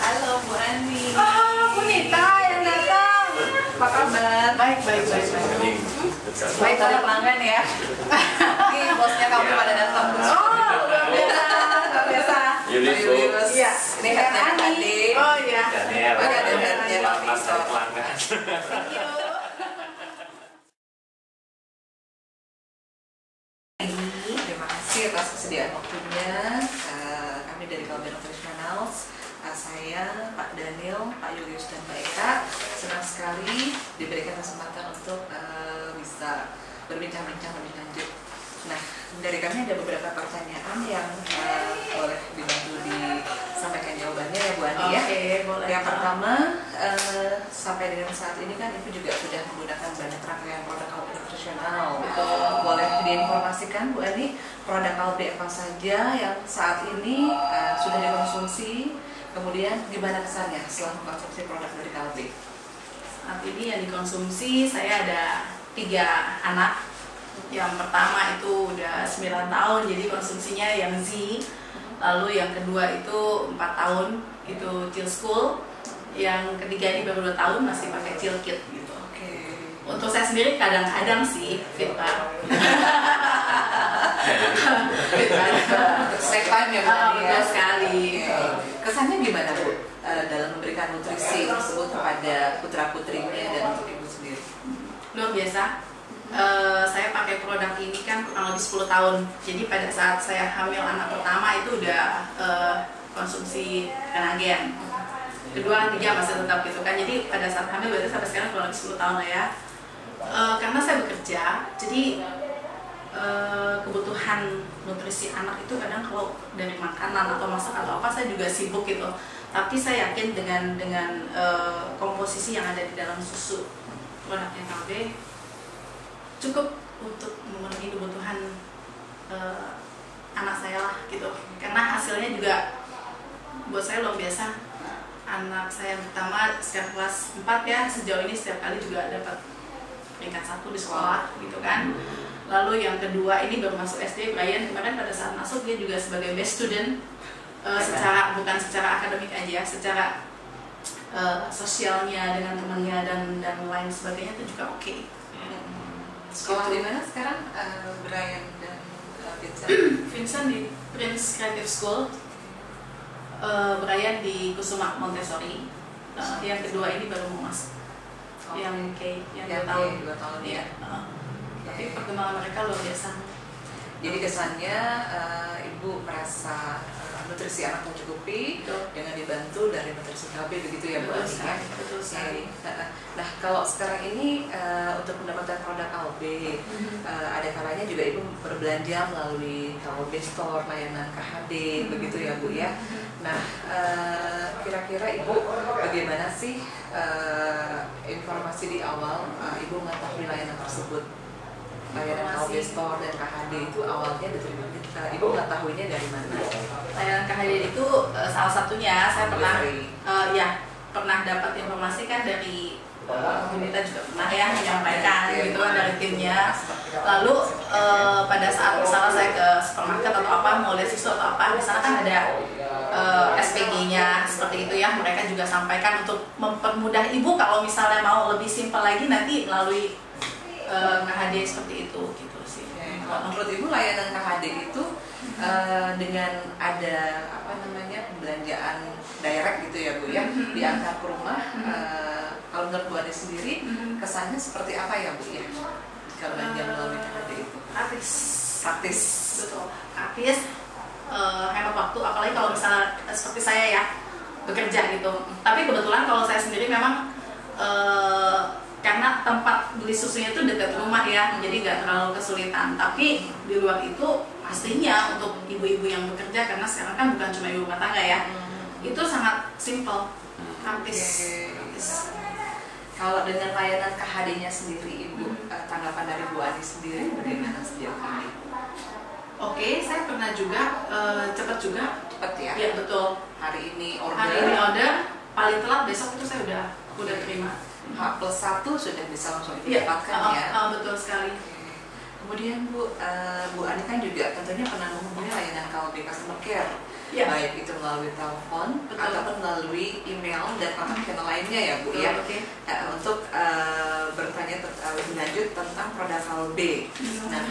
Halo Bu Ani. Bu Nita yang datang. Apa kabar? Baik. Baik, ada pelanggan ya. Ini bosnya kamu pada datang. Luar biasa. Julius. Iya. Ini headnya Ade. Oh iya. Oh iya, ada headnya Master pelanggan. Terima kasih atas kesediaan waktunya. Kami dari Kalbe Nutritionals, saya, Pak Daniel, Pak Julius, dan Mbak Eka senang sekali diberikan kesempatan untuk bisa berbincang-bincang lebih lanjut. Nah, dari kami ada beberapa pertanyaan yang boleh dibantu disampaikan jawabannya ya Bu Andi ya. Oke, boleh. Yang pertama, sampai dengan saat ini kan Ibu juga sudah menggunakan banyak rangkaian produk Kalbe Nutritional. Boleh diinformasikan Bu Ani, produk Kalbe apa saja yang saat ini sudah dikonsumsi, kemudian gimana kesannya setelah mengkonsumsi produk dari Kalbe? Saat ini yang dikonsumsi saya ada 3 anak. Yang pertama itu udah 9 tahun, jadi konsumsinya yang Z. Lalu yang kedua itu 4 tahun, itu Chill School. Yang ketiga ini baru 2 tahun, masih pakai Chill Kit gitu. Oke. Untuk saya sendiri kadang-kadang sih Fitbar. Save time ya Bu Ani ya. Betul sekali. Kesannya gimana Bu dalam memberikan nutrisi tersebut kepada putra-putrinya dan untuk Ibu sendiri? Luar biasa. Saya pakai produk ini kan kurang lebih 10 tahun. Jadi pada saat saya hamil anak pertama itu udah konsumsi Renagen. Kedua, ketiga masih tetap gitu kan. Jadi pada saat hamil berarti sampai sekarang kurang lebih 10 tahun lah ya. Karena saya bekerja, jadi kebutuhan nutrisi anak itu kadang kalau dari makanan atau masak atau apa saya juga sibuk gitu. Tapi saya yakin dengan komposisi yang ada di dalam susu produknya Kalbe cukup untuk memenuhi kebutuhan anak saya lah gitu. Karena hasilnya juga buat saya luar biasa. Anak saya yang pertama sekarang kelas 4 ya, sejauh ini setiap kali juga dapat peringkat 1 di sekolah gitu kan. Lalu yang kedua ini baru masuk SD, Brian kemarin pada saat masuk dia juga sebagai best student, bukan secara akademik aja, secara sosialnya dengan temannya dan lain sebagainya itu juga oke. Sekolah di mana sekarang Brian dan Vincent? Vincent di Prince Creative School, Brian di Kusuma Montessori. Yang kedua ini baru mau masuk, yang 2 tahun. 2 tahun ya. Tapi perkembangan mereka luar biasa. Jadi kesannya Ibu merasa nutrisi anak mencukupi dengan dibantu dari nutrisi Kalbe begitu ya Bu Ani ya. Betul sekali. Nah kalau sekarang ini untuk mendapatkan produk Kalbe, ada kalanya juga Ibu berbelanja melalui Kalbe Store, layanan KHD begitu ya Bu ya. Nah kira-kira Ibu bagaimana sih informasi di awal Ibu mengetahui layanan tersebut? Layanan Kalbe Store dan KHD itu awalnya diterima, Ibu mengetahuinya dari mana? Layanan KHD itu salah satunya saya pernah dapat informasi kan dari kita juga pernah ya menyampaikan gitu kan dari timnya. Lalu pada saat misalnya saya ke supermarket atau apa mau lihat susu atau apa, di sana kan ada SPG-nya seperti itu ya. Mereka juga sampaikan untuk mempermudah ibu kalau misalnya mau lebih simpel lagi nanti melalui KHD seperti itu gitu sih. Kalau menurut Ibu layanan KHD itu dengan ada pembelanjaan direct gitu ya Bu ya, diantar ke rumah, kalau menurut Bu Ade sendiri kesannya seperti apa ya Bu ya kalau belanja melalui KHD itu? Praktis. Betul, praktis, hemat waktu, apalagi kalau misalnya seperti saya ya bekerja gitu. Tapi kebetulan kalau saya sendiri memang karena tempat beli susunya itu dekat rumah ya, jadi nggak terlalu kesulitan. Tapi di luar itu pastinya untuk ibu-ibu yang bekerja, karena sekarang kan bukan cuma ibu rumah tangga ya, itu sangat simple, praktis. Kalau dengan layanan KHD-nya sendiri, Ibu tanggapan dari Bu Ani sendiri bagaimana sejauh ini? Oke, saya pernah juga cepat juga. Cepat ya? Iya betul. Hari ini order, paling telat besok itu saya udah terima. H+1 sudah bisa langsung didapatkan ya? Betul sekali. Kemudian Bu Ani kan juga tentunya pernah menghubungi layanan Kalbe Customer Care, Ya. baik itu melalui telepon Betul. ataupun melalui email dan kontak channel lainnya ya Bu ya, Oke. untuk bertanya lebih lanjut tentang produk Kalbe. Nah,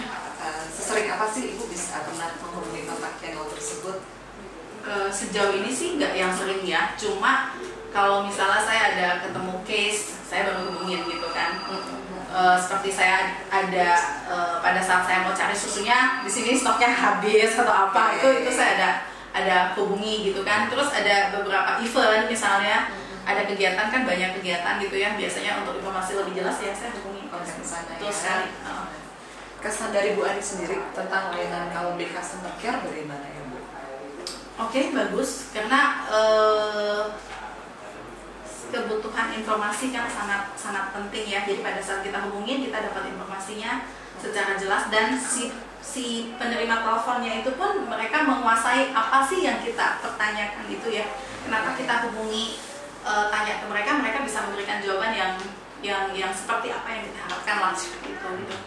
sesering apa sih Ibu bisa pernah menghubungi kontak channel tersebut? Sejauh ini sih nggak yang sering ya, cuma kalau misalnya saya ada ketemu case, saya baru hubungin gitu kan. Seperti saya ada pada saat saya mau cari susunya di sini stoknya habis atau apa, itu saya ada hubungi gitu kan. Terus ada beberapa event misalnya, ada kegiatan kan, banyak kegiatan gitu ya, biasanya untuk informasi lebih jelas ya saya hubungi Kontak ke sana betul ya. sekali. Kesan dari Bu Ani sendiri tentang layanan Kalbe Customer Care bagaimana ya Bu? Oke, bagus karena kebutuhan informasi kan sangat penting ya. Jadi pada saat kita hubungin, kita dapat informasinya secara jelas, dan si penerima teleponnya itu pun mereka menguasai apa sih yang kita pertanyakan itu ya. Kenapa kita hubungi, tanya ke mereka, mereka bisa memberikan jawaban yang seperti apa yang kita harapkan lah, seperti itu gitu.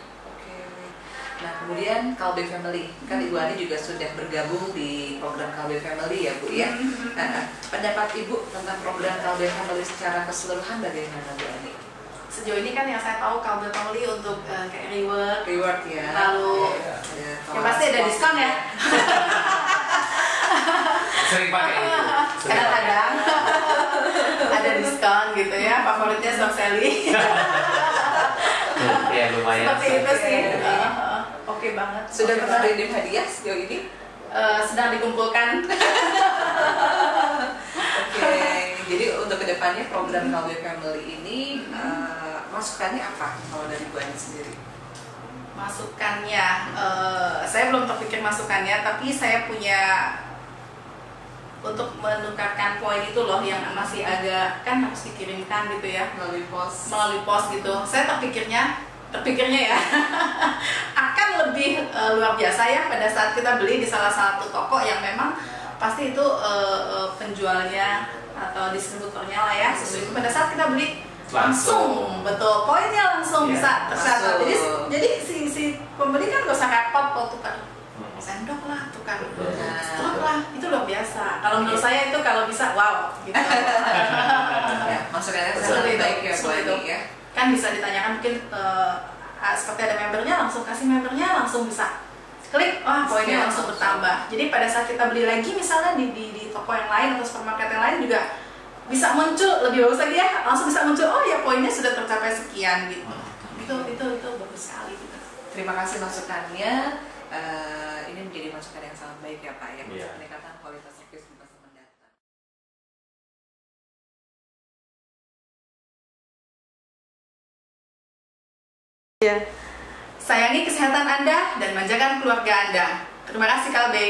Nah, kemudian Kalbe Family, kan Ibu Ani juga sudah bergabung di program Kalbe Family ya Bu ya. Pendapat Ibu tentang program Kalbe Family secara keseluruhan bagaimana Bu Ani? Sejauh ini kan yang saya tahu Kalbe Family untuk kayak Reward ya. lalu ya pasti ada diskon ya. Sering pakai itu. Kadang-kadang ada diskon gitu ya, favoritnya Stock Sally. Ya lumayan. Seperti itu sih. Oke banget. Sudah Oke pernah banget. redeem hadiah sejauh ini? Sedang dikumpulkan. Oke, jadi untuk kedepannya program Kalbe Family ini masukannya apa kalau dari Bu Ani sendiri? Masukannya, saya belum terpikir masukannya, tapi saya punya untuk menukarkan poin itu loh yang masih agak kan harus dikirimkan gitu ya Melalui pos. gitu. Saya terpikirnya ya akan lebih luar biasa ya pada saat kita beli di salah satu toko yang memang pasti itu penjualnya atau distributornya lah ya sesuai itu. Pada saat kita beli langsung betul poinnya langsung bisa tercatat. Jadi si pembeli kan gak usah repot kok tukar sendok lah, tukar struk lah, itu luar biasa. Kalau menurut saya itu kalau bisa wow gitu. Ya, masukannya sangat baik ya Bu Ani ya. Kan bisa ditanyakan mungkin seperti ada membernya, langsung kasih membernya, langsung bisa klik, wah poinnya langsung bertambah. Jadi pada saat kita beli lagi misalnya di toko yang lain atau supermarket yang lain juga bisa muncul lebih bagus lagi ya, langsung bisa muncul, oh ya poinnya sudah tercapai sekian gitu. Itu bagus sekali gitu. Terima kasih masukannya. Ini menjadi masukan yang sangat baik ya Pak ya, untuk peningkatan kualitas servis di masa mendatang. Ya. Sayangi kesehatan Anda dan manjakan keluarga Anda. Terima kasih Kalbe.